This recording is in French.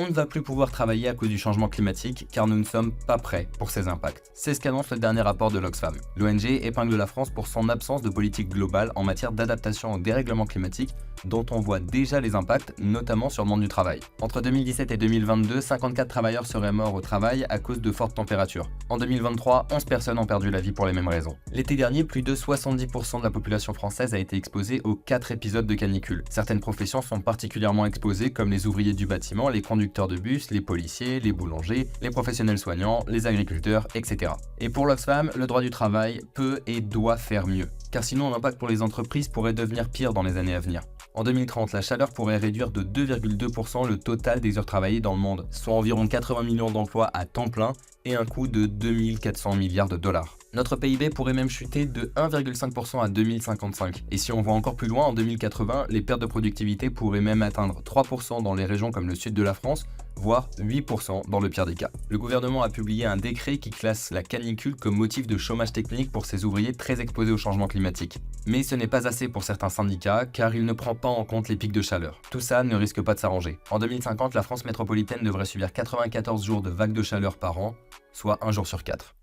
On ne va plus pouvoir travailler à cause du changement climatique car nous ne sommes pas prêts pour ces impacts. C'est ce qu'annonce le dernier rapport de l'Oxfam. L'ONG épingle la France pour son absence de politique globale en matière d'adaptation au dérèglement climatique dont on voit déjà les impacts, notamment sur le monde du travail. Entre 2017 et 2022, 54 travailleurs seraient morts au travail à cause de fortes températures. En 2023, 11 personnes ont perdu la vie pour les mêmes raisons. L'été dernier, plus de 70% de la population française a été exposée aux 4 épisodes de canicule. Certaines professions sont particulièrement exposées comme les ouvriers du bâtiment, les conducteurs de bus, les policiers, les boulangers, les professionnels soignants, les agriculteurs, etc. Et pour l'Oxfam, le droit du travail peut et doit faire mieux, car sinon l'impact pour les entreprises pourrait devenir pire dans les années à venir. En 2030, la chaleur pourrait réduire de 2,2% le total des heures travaillées dans le monde, soit environ 80 millions d'emplois à temps plein et un coût de 2400 milliards de dollars. Notre PIB pourrait même chuter de 1,5% à 2055. Et si on voit encore plus loin, en 2080, les pertes de productivité pourraient même atteindre 3% dans les régions comme le sud de la France, voire 8% dans le pire des cas. Le gouvernement a publié un décret qui classe la canicule comme motif de chômage technique pour ces ouvriers très exposés au changement climatique. Mais ce n'est pas assez pour certains syndicats car il ne prend pas en compte les pics de chaleur. Tout ça ne risque pas de s'arranger. En 2050, la France métropolitaine devrait subir 94 jours de vagues de chaleur par an, soit un jour sur 4.